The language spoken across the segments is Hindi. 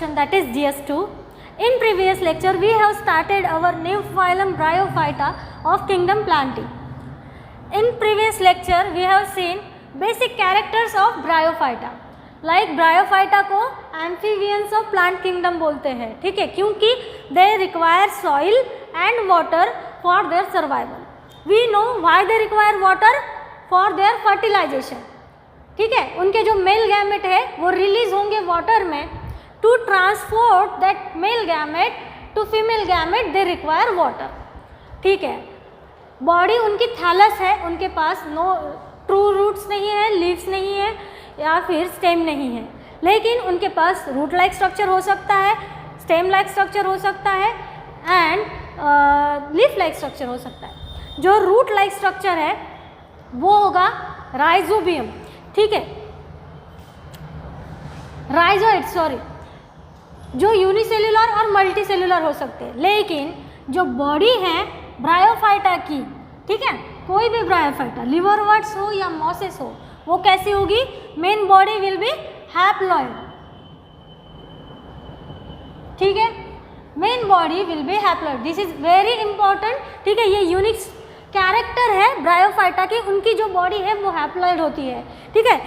introduction, that is GS2. In previous lecture we have started our new phylum Bryophyta of kingdom Plantae. In previous lecture we have seen basic characters of Bryophyta. Like Bryophyta को amphibians of plant kingdom बोलते हैं, ठीक है, क्योंकि they require soil and water for their survival. We know why they require water, for their fertilization. ठीक है, उनके जो मेल गैमेट है वो रिलीज होंगे वाटर में. To transport that male gamete to female gamete they require water. ठीक है, बॉडी उनकी थैलस है, उनके पास नो ट्रू रूट्स नहीं है, लीव्स नहीं है या फिर स्टेम नहीं है, लेकिन उनके पास रूट लाइक स्ट्रक्चर हो सकता है, स्टेम लाइक स्ट्रक्चर हो सकता है एंड लीफ लाइक स्ट्रक्चर हो सकता है. जो रूट लाइक स्ट्रक्चर है वो होगा राइजोबियम. ठीक है, राइजोइड सॉरी, जो यूनिसेल्युलर और मल्टी सेल्युलर हो सकते हैं, लेकिन जो बॉडी है ब्रायोफाइटा की, ठीक है, कोई भी ब्रायोफाइटा लिवरवर्ट्स हो या मॉसेस हो, वो कैसी होगी? Main body will be haploid. ठीक है, main body will be haploid. This is very important. ठीक है, ये यूनिक कैरेक्टर है ब्रायोफाइटा की, उनकी जो बॉडी है वो हैप्लॉइड होती है. ठीक है,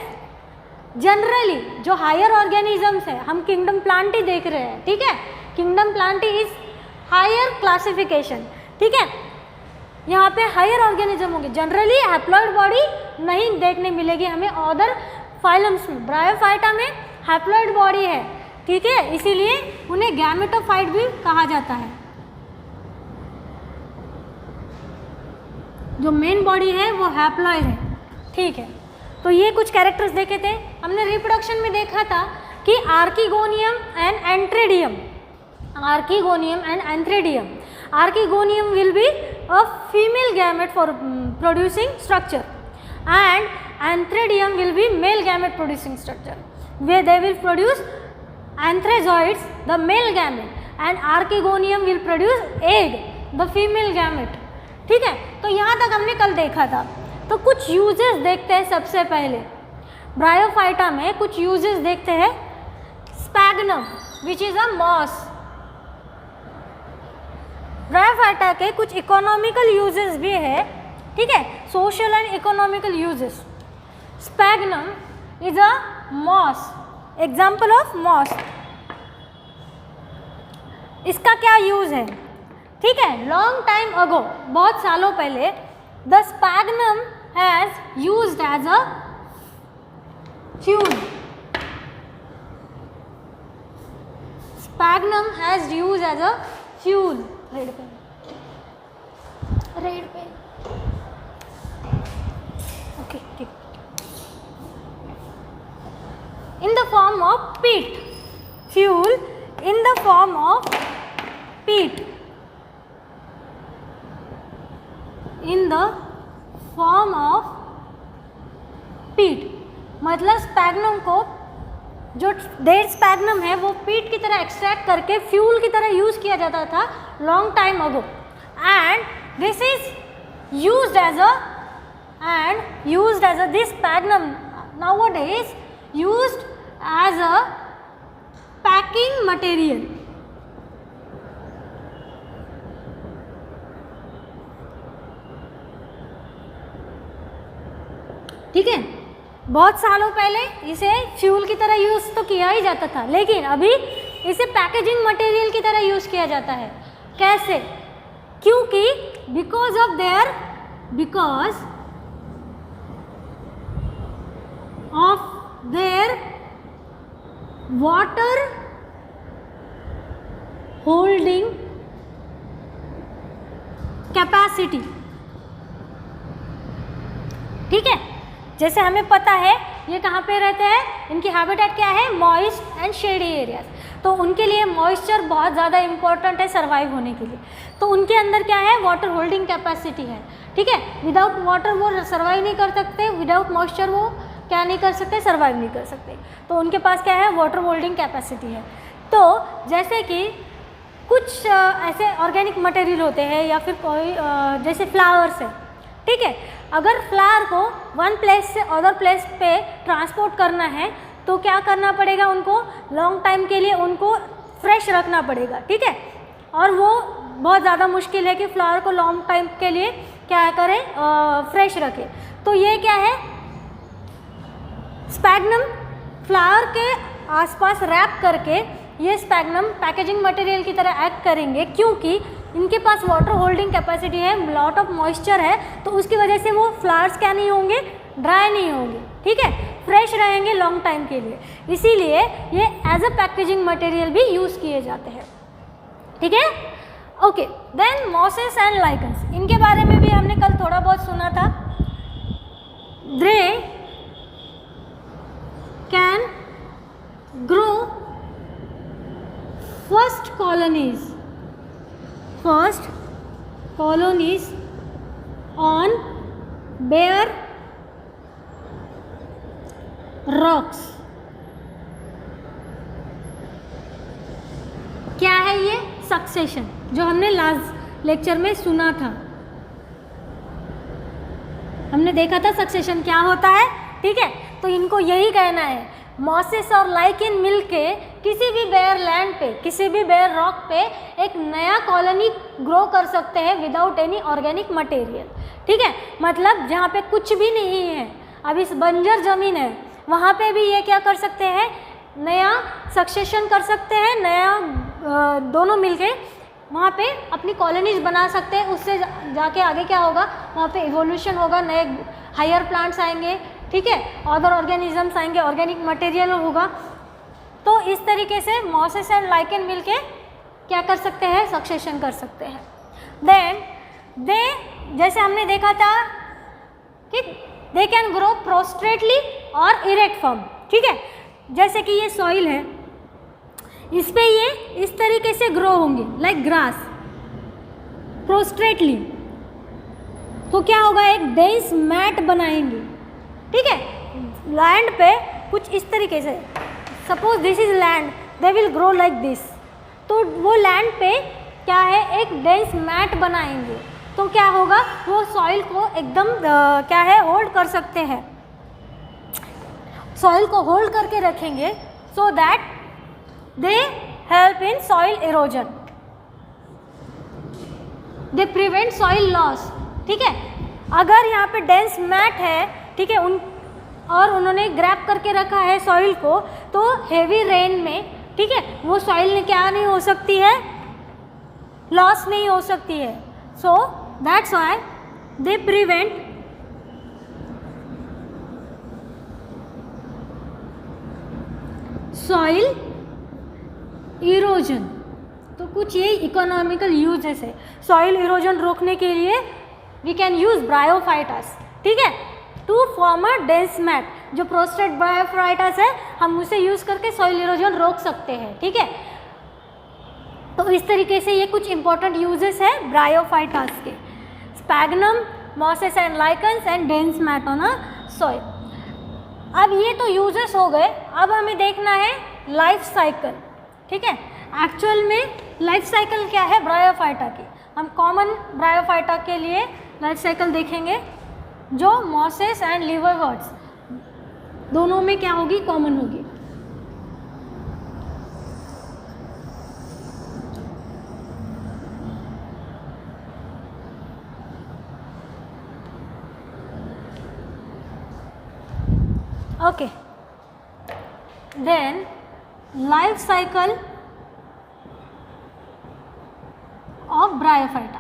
जनरली जो हायर ऑर्गेनिजम्स है, हम किंगडम प्लांटी देख रहे हैं. ठीक है, kingdom Plantae is higher classification. ठीक है, यहाँ पे हायर ऑर्गेनिज्म होंगे, जनरली हैप्लॉइड बॉडी नहीं देखने मिलेगी हमें अदर फाइलम्स में. ब्रायोफाइटा में हैप्लॉइड बॉडी है. ठीक है, इसीलिए उन्हें गैमेटोफाइट भी कहा जाता है. जो मेन बॉडी है वो हैप्लॉइड है. ठीक है, तो ये कुछ कैरेक्टर्स देखे थे. हमने रिप्रोडक्शन में देखा था कि archegonium and antheridium, archegonium and antheridium. Archegonium will be a female gamete for producing structure and antheridium will be male gamete producing structure, where they will produce anthrazoids, the male gamete, and archegonium will produce egg, the female gamete. ठीक है, तो यहाँ तक हमने कल देखा था. तो कुछ यूजेस देखते हैं. सबसे पहले ब्रायोफाइटा में कुछ यूजेस देखते हैं. Sphagnum which is a moss. Bryophyta के कुछ इकोनॉमिकल यूजेस भी है. ठीक है, social and economical uses. Sphagnum is a moss, example of moss. इसका क्या यूज है? ठीक है, लॉन्ग टाइम अगो, बहुत सालों पहले, the sphagnum has used as a fuel. Sphagnum has used as a fuel. Red pen, red pen. Okay, ठीक. In the form of peat, fuel in the form of peat, in the form of peat. मतलब स्पैग्नम को, जो डेड स्पैग्नम है वो पीट की तरह एक्सट्रैक्ट करके फ्यूल की तरह यूज किया जाता था long time ago. And this is used as a this sphagnum nowadays used as a packing material. ठीक है, बहुत सालों पहले इसे फ्यूल की तरह यूज तो किया ही जाता था, लेकिन अभी इसे पैकेजिंग मटेरियल की तरह यूज किया जाता है. कैसे? क्योंकि because of their water holding capacity. ठीक है, जैसे हमें पता है ये कहाँ पे रहते हैं, इनकी हैबिटेट क्या है? Moist and shady areas. तो उनके लिए मॉइस्चर बहुत ज़्यादा इंपॉर्टेंट है सर्वाइव होने के लिए. तो उनके अंदर क्या है? वाटर होल्डिंग कैपेसिटी है. ठीक है, विदाउट वाटर वो सर्वाइव नहीं कर सकते, विदाउट मॉइस्चर वो क्या नहीं कर सकते? सर्वाइव नहीं कर सकते. तो उनके पास क्या है? वाटर होल्डिंग कैपेसिटी है. तो जैसे कि कुछ ऐसे ऑर्गेनिक मटेरियल होते हैं या फिर कोई जैसे फ्लावर्स है. ठीक है, अगर फ्लावर को वन प्लेस से अदर प्लेस पे ट्रांसपोर्ट करना है तो क्या करना पड़ेगा, उनको लॉन्ग टाइम के लिए उनको फ्रेश रखना पड़ेगा, ठीक है। और वो बहुत ज़्यादा मुश्किल है कि फ्लावर को लॉन्ग टाइम के लिए क्या करें, फ्रेश रखें। तो ये क्या है, स्पैग्नम फ्लावर के आसपास रैप करके ये स्पैग्नम पैकेजिंग मटेरियल की तरह एक्ट करेंगे, क्योंकि इनके पास वाटर होल्डिंग कैपेसिटी है, लॉट ऑफ मॉइस्चर है, तो उसकी वजह से वो फ्लावर्स क्या नहीं होंगे, ड्राई नहीं होंगे, ठीक है, फ्रेश रहेंगे लॉन्ग टाइम के लिए। इसीलिए ये एज अ पैकेजिंग मटेरियल भी यूज़ किए जाते हैं, ठीक है। Okay, then mosses and lichens, इनके बारे में भी हमने कल थोड़ा बहुत सुना था। They can grow first colonies on bare rocks। क्या है ये सक्सेशन, जो हमने लास्ट लेक्चर में सुना था, हमने देखा था सक्सेशन क्या होता है, ठीक है। तो इनको यही कहना है, मॉसेस और लाइकेन मिलके किसी भी बेयर लैंड पे, किसी भी बेयर रॉक पे एक नया कॉलोनी ग्रो कर सकते हैं विदाउट एनी ऑर्गेनिक मटेरियल, ठीक है। मतलब जहाँ पे कुछ भी नहीं है, अब इस बंजर ज़मीन है, वहाँ पे भी ये क्या कर सकते हैं, नया सक्सेशन कर सकते हैं, नया दोनों मिलके वहाँ पे अपनी कॉलोनीज बना सकते हैं। उससे जाके आगे क्या होगा, वहाँ पे इवोल्यूशन होगा, नए हायर प्लांट्स आएंगे, ठीक है, अदर ऑर्गेनिजम्स आएंगे, ऑर्गेनिक मटेरियल होगा। तो इस तरीके से मॉसेस एंड लाइकेन मिलके क्या कर सकते हैं, सक्सेशन कर सकते हैं। देन दे, जैसे हमने देखा था कि दे कैन ग्रो प्रोस्ट्रेटली और इरेक्ट फॉर्म, ठीक है। जैसे कि ये सॉइल है, इस पे ये इस तरीके से ग्रो होंगे लाइक ग्रास प्रोस्ट्रेटली, तो क्या होगा, एक डेंस मैट बनाएंगे, ठीक है, लैंड पे कुछ इस तरीके से। Suppose this is land, they will grow like this, तो वो लैंड पे क्या है, एक डेंस मैट बनाएंगे, तो क्या होगा, वो सॉइल को एकदम क्या है, होल्ड कर सकते हैं, सॉइल को होल्ड करके रखेंगे, so that they help in soil erosion, they prevent soil loss, ठीक है। अगर यहाँ पे डेंस मैट है, ठीक है, और उन्होंने ग्रैब करके रखा है सॉइल को, तो हेवी रेन में, ठीक है, वो सॉइल क्या नहीं हो सकती है, लॉस नहीं हो सकती है। So that's why they prevent soil erosion. तो कुछ ये इकोनॉमिकल यूजेस है, सॉइल इरोजन रोकने के लिए वी कैन यूज ब्रायोफाइटस, ठीक है, to form a dense mat. जो प्रोस्ट्रेट ब्रायोफाइटस है, हम उसे यूज़ करके सॉइल इरोजन रोक सकते हैं, ठीक है। तो इस तरीके से ये कुछ इंपॉर्टेंट यूजेस है ब्रायोफाइटस के, sphagnum, mosses and lichens and dense mat on a soil. अब ये तो यूजेस हो गए, अब हमें देखना है लाइफ साइकिल, ठीक है। एक्चुअल में लाइफ साइकिल क्या है ब्रायोफाइटा की, हम कॉमन ब्रायोफाइटा के लिए लाइफ साइकिल देखेंगे, जो मॉसेस एंड लिवरवर्ट्स दोनों में क्या होगी, कॉमन होगी। Okay, then life cycle of Bryophyta.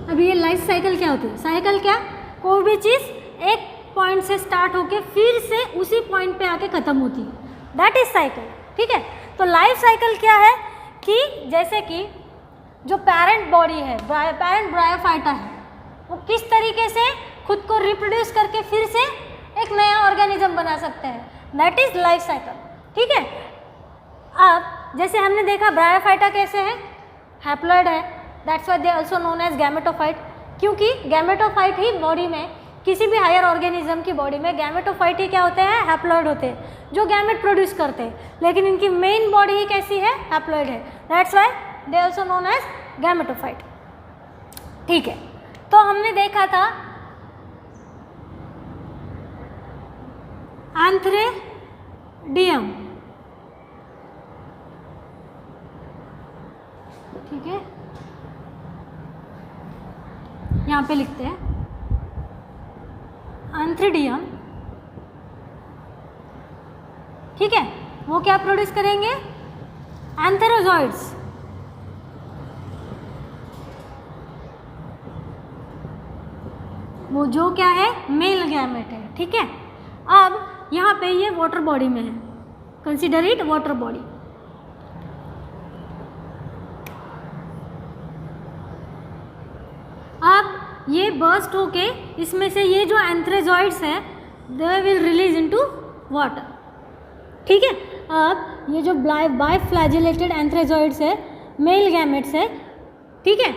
अब ये लाइफ साइकिल क्या होती है, साइकिल क्या, कोई भी चीज़ एक पॉइंट से स्टार्ट होके फिर से उसी पॉइंट पे आके ख़त्म होती है, दैट इज साइकिल, ठीक है। तो लाइफ साइकिल क्या है कि जैसे कि जो पेरेंट बॉडी है, पेरेंट ब्रायोफाइटा है, वो किस तरीके से खुद को रिप्रोड्यूस करके फिर से एक नया ऑर्गेनिज्म बना सकते हैं, दैट इज लाइफ साइकिल, ठीक है। अब जैसे हमने देखा ब्रायोफाइटा कैसे है, हैप्लॉइड है, that's why they also known as gametophyte, क्योंकि गैमेटोफाइट ही बॉडी में, किसी भी हायर ऑर्गेनिज्म की बॉडी में गैमेटोफाइट ही क्या होते हैं, हैप्लॉइड होते हैं, जो गैमेट प्रोड्यूस करते हैं, लेकिन इनकी मेन बॉडी ही कैसी है, हैप्लॉइड है, that's why they also known as gametophyte, ठीक है। तो हमने देखा था एंथ्रेडियम, ठीक है, यहाँ पे लिखते हैं एंथ्रेडियम, ठीक है। वो क्या प्रोड्यूस करेंगे? एंथेरोजॉइड्स, वो जो क्या है? मेल गैमेट है, ठीक है। अब यहाँ पे ये वाटर बॉडी में है, कंसीडर इट वाटर बॉडी। अब ये बर्स्ट होके इसमें से ये जो एंथ्रेजॉइड्स है they will release into water, ठीक है। अब ये जो बाइफ्लैजिलेटेड एंथ्रेजॉइड्स है, मेल गैमेट्स है, ठीक है,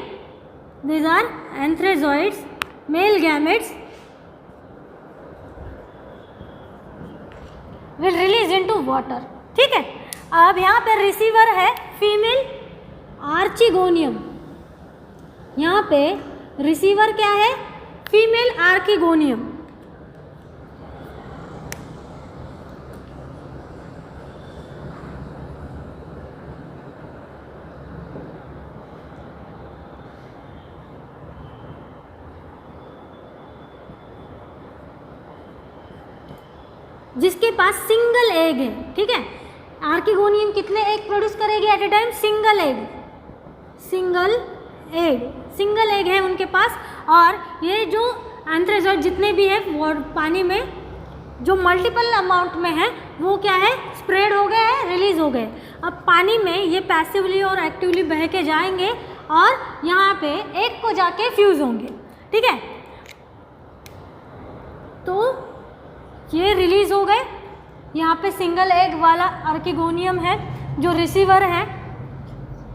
these are antherozoids, male gametes will release into water, ठीक है। अब यहाँ पे रिसीवर है फीमेल आर्चिगोनियम, यहाँ पे रिसीवर क्या है? फीमेल आर्किगोनियम, जिसके पास सिंगल एग है, ठीक है। आर्किगोनियम कितने एग प्रोड्यूस करेगी at a time? Single egg, single egg है उनके पास। और ये जो एंथ्रेजॉइड जितने भी है वो पानी में जो मल्टीपल अमाउंट में है वो क्या है? स्प्रेड हो गए हैं, रिलीज हो गए। अब पानी में ये पैसिवली और एक्टिवली बह के जाएंगे और यहाँ पे एग को जाके फ्यूज होंगे, ठीक है। तो ये रिलीज हो गए, यहाँ पे सिंगल एग वाला आर्किगोनियम है जो रिसीवर है।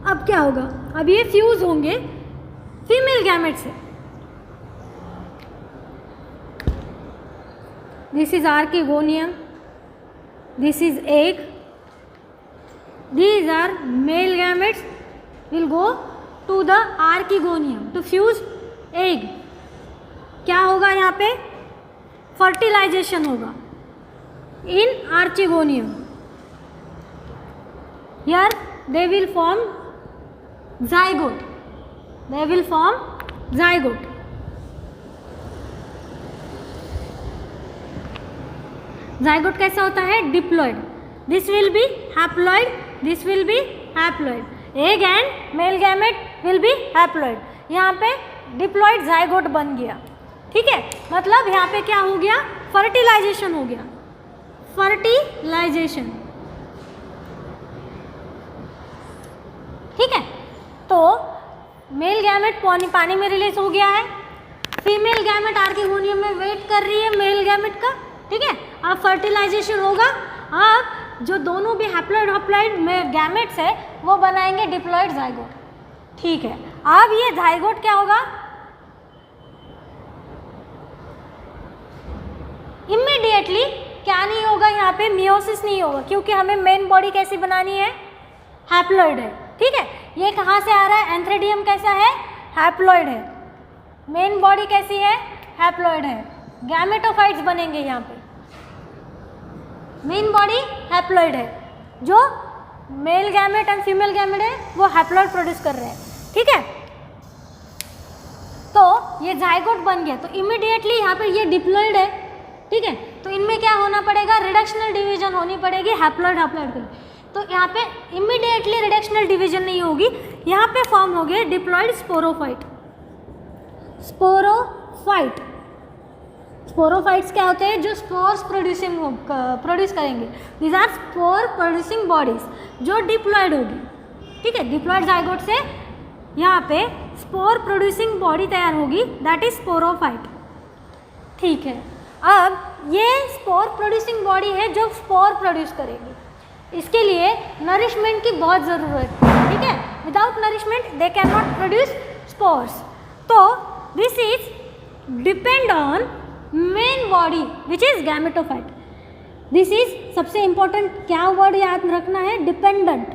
अब क्या होगा? अब ये फ्यूज होंगे फीमेल गैमेट से। This is archegonium, this is egg, these are male gametes will go to the archegonium to fuse egg। क्या होगा यहाँ पे? फर्टिलाइजेशन होगा इन archegonium. Here they will form zygote, they will form zygote। zygote कैसा होता है? Diploid. This will be haploid, this will be haploid, egg and male gamete will be haploid। यहाँ पे डिप्लॉयड zygote बन गया, ठीक है। मतलब यहाँ पे क्या हो गया? फर्टिलाइजेशन हो गया, फर्टिलाइजेशन, ठीक है। तो मेल गैमेट पानी में रिलीज हो गया है, फीमेल गैमेट आर्किगोनियम में वेट कर रही है मेल गैमेट का, ठीक है। अब फर्टिलाइजेशन होगा, अब जो दोनों भी हैप्लॉइड में गैमेट्स है वो बनाएंगे डिप्लॉयड ज़ाइगोट, ठीक है। अब ये ज़ाइगोट क्या होगा? इमीडिएटली क्या नहीं होगा? यहाँ पे मियोसिस नहीं होगा, क्योंकि हमें मेन बॉडी कैसी बनानी है? हैप्लॉइड है, ठीक है। ये कहाँ से आ रहा है? एंथ्रेडियम कैसा है? हैप्लॉइड है। मेन बॉडी कैसी है? हैप्लॉइड है। गैमेटोफाइट्स बनेंगे यहाँ पे, मेन बॉडी हैप्लॉइड है, जो male gamete and female gamete है वो हैप्लॉइड प्रोड्यूस कर रहे हैं, ठीक है। तो ये ज़ाइगोट बन गया, तो इमीडिएटली यहाँ पे ये डिप्लॉइड है, ठीक है। तो इनमें क्या होना पड़ेगा? रिडक्शनल डिवीजन होनी पड़ेगी हैप्लॉइड के। तो यहाँ पे इमीडिएटली रिडक्शनल डिवीजन नहीं होगी, यहाँ पे फॉर्म हो गया डिप्लॉइड स्पोरोफाइट। स्पोरोफाइट्स क्या होते हैं? जो स्पोर्स प्रोड्यूस करेंगे। These are spore producing bodies, जो डिप्लॉयड होगी, ठीक है। डिप्लॉयड ज़ाइगोट से यहाँ पे स्पोर प्रोड्यूसिंग बॉडी तैयार होगी, दैट इज स्पोरोफाइट, ठीक है। अब ये स्पोर प्रोड्यूसिंग बॉडी है जो स्पोर प्रोड्यूस करेगी, इसके लिए नरिशमेंट की बहुत ज़रूरत है, ठीक है। Without nourishment they can not produce spores. तो this is depend on main body which is gametophyte. This is सबसे इंपॉर्टेंट क्या वर्ड याद रखना है? Dependent,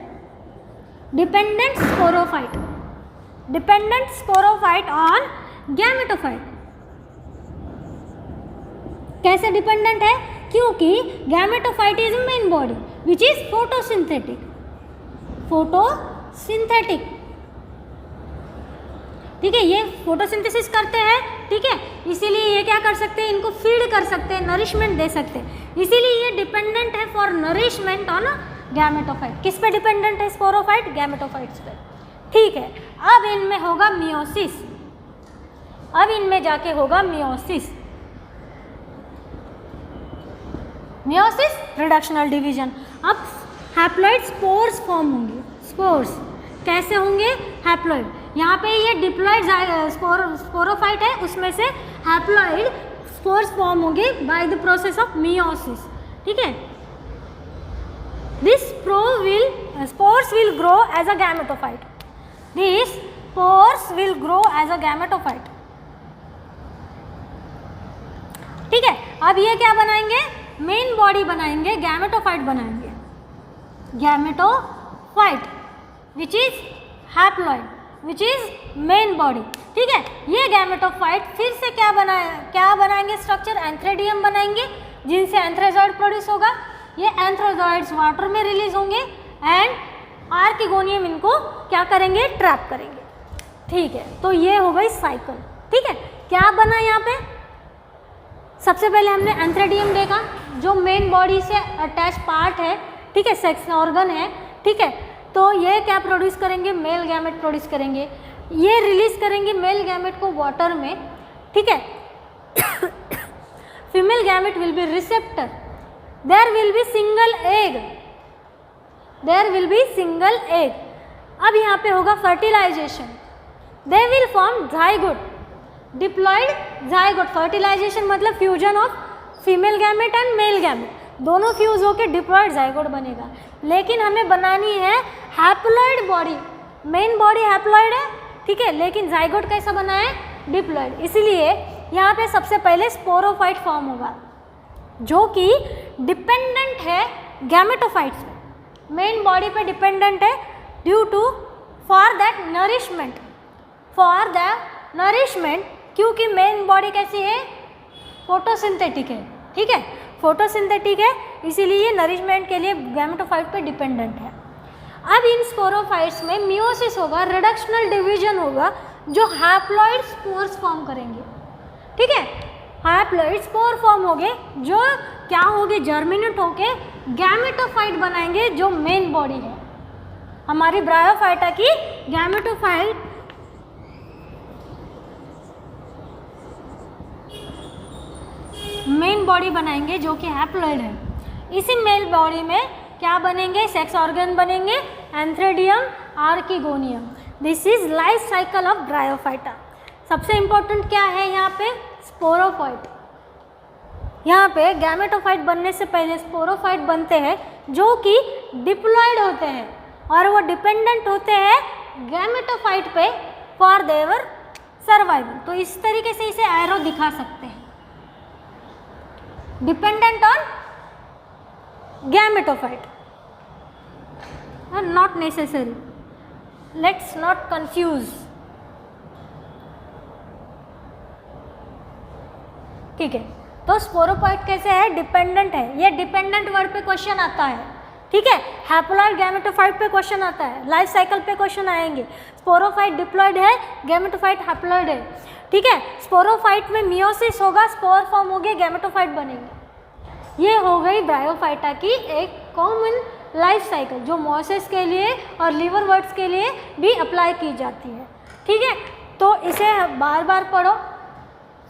dependent sporophyte, dependent sporophyte on gametophyte. कैसे डिपेंडेंट है? क्योंकि gametophyte is main body which is photosynthetic, photosynthetic, ठीक है, ये फोटोसिंथेसिस करते हैं, ठीक है, इसीलिए ये क्या कर सकते हैं, इनको फीड कर सकते हैं, नरिशमेंट दे सकते हैं, इसीलिए ये डिपेंडेंट है फॉर नरिशमेंट ऑन गैमेटोफाइट। किस पे डिपेंडेंट है स्पोरोफाइट? गैमेटोफाइट्स पे, ठीक है। अब इनमें होगा मियोसिस, अब इनमें जाके होगा मियोसिस, मियोसिस रिडक्शनल डिवीजन। अब हैप्लॉइड स्पोर्स फॉर्म होंगे, स्पोर्स कैसे होंगे? हैप्लॉइड, यहाँ पे ये डिप्लॉइड स्पोरोफाइट है, उसमें से हैप्लॉइड स्पोर्स फॉर्म होंगे by the process of meiosis, ठीक है। This spores will grow as a gametophyte, this spores will grow as a gametophyte, ठीक है। अब ये क्या बनाएंगे? मेन बॉडी बनाएंगे, गैमेटोफाइट बनाएंगे, gametophyte which is haploid which is main body, ठीक है। ये गैमेटोफाइट फिर से क्या बनाएंगे स्ट्रक्चर? एंथ्रेडियम बनाएंगे, जिनसे एंथ्रेजॉइड प्रोड्यूस होगा। ये एंथ्रेजॉइड्स वाटर में रिलीज होंगे एंड आर्किगोनियम इनको क्या करेंगे? ट्रैप करेंगे, ठीक है। तो ये हो गई साइकिल, ठीक है। क्या बना यहाँ पे? सबसे पहले हमने एंथ्रेडियम देखा जो मेन बॉडी से अटैच पार्ट है, ठीक है, सेक्स ऑर्गन है, ठीक है। तो ये क्या प्रोड्यूस करेंगे? मेल गैमेट प्रोड्यूस करेंगे, ये रिलीज करेंगे मेल गैमेट को वाटर में, ठीक है। Female gamete will be receptor, there will be single egg, there will be single egg. अब यहाँ पे होगा fertilisation, they will form zygote, diploid zygote. Fertilisation मतलब fusion of female gamete and male gamete, दोनों फ्यूज होकर डिप्लॉइड जाइगोट बनेगा। लेकिन हमें बनानी है haploid body, main body haploid है, ठीक है, लेकिन जाइगोट कैसा बना है? डिप्लॉइड। इसलिए यहाँ पे सबसे पहले स्पोरोफाइट फॉर्म होगा जो कि डिपेंडेंट है गैमेटोफाइट्स पे, मेन बॉडी पे डिपेंडेंट है due to for that nourishment, for the nourishment, क्योंकि मेन बॉडी कैसी है? फोटोसिंथेटिक है, ठीक है, फोटोसिंथेटिक है, इसीलिए नरिशमेंट के लिए गैमेटोफाइट पे डिपेंडेंट है। अब इन स्पोरोफाइट्स में मियोसिस होगा, रिडक्शनल डिवीजन होगा, जो हैप्लॉइड स्पोर्स फॉर्म करेंगे, ठीक है। हैप्लॉइड स्पोर फॉर्म होंगे जो क्या होंगे? जर्मिनेट होके गैमेटोफाइट बनाएंगे, जो मेन बॉडी है हमारी ब्रायोफाइटा की। गैमेटोफाइट मेन बॉडी बनाएंगे जो कि हैप्लॉइड है। इसी मेल बॉडी में क्या बनेंगे? सेक्स ऑर्गन बनेंगे, antheridium, archegonium. This is life cycle of bryophyta. सबसे इंपॉर्टेंट क्या है यहाँ पे? स्पोरोफाइट। यहाँ पे गैमेटोफाइट बनने से पहले स्पोरोफाइट बनते हैं जो कि डिप्लॉइड होते हैं और वो डिपेंडेंट होते हैं गैमेटोफाइट पे फॉर देवर सर्वाइवल। तो इस तरीके से इसे एरो दिखा सकते हैं, dependent on gametophyte, not necessary, let's not confuse, ठीक है। तो स्पोरोफाइट कैसे है? डिपेंडेंट है। ये डिपेंडेंट वर्ड पे क्वेश्चन आता है, ठीक है। हैप्लॉइड गैमेटोफाइट पे क्वेश्चन आता है, लाइफ साइकिल पे क्वेश्चन आएंगे। स्पोरोफाइट डिप्लॉइड है, गैमेटोफाइट हैप्लॉइड है, ठीक है। स्पोरोफाइट में मियोसिस होगा, स्पोर फॉर्म होंगे, गैमेटोफाइट बनेंगे। ये हो गई ब्रायोफाइटा की एक कॉमन लाइफ साइकिल जो मॉसेस के लिए और लिवरवर्ट्स के लिए भी अप्लाई की जाती है, ठीक है। तो इसे बार बार पढ़ो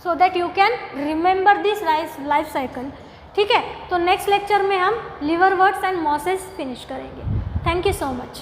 so that you can remember this life cycle, ठीक है। तो नेक्स्ट लेक्चर में हम लिवरवर्ट्स एंड मॉसेस फिनिश करेंगे। Thank you so much.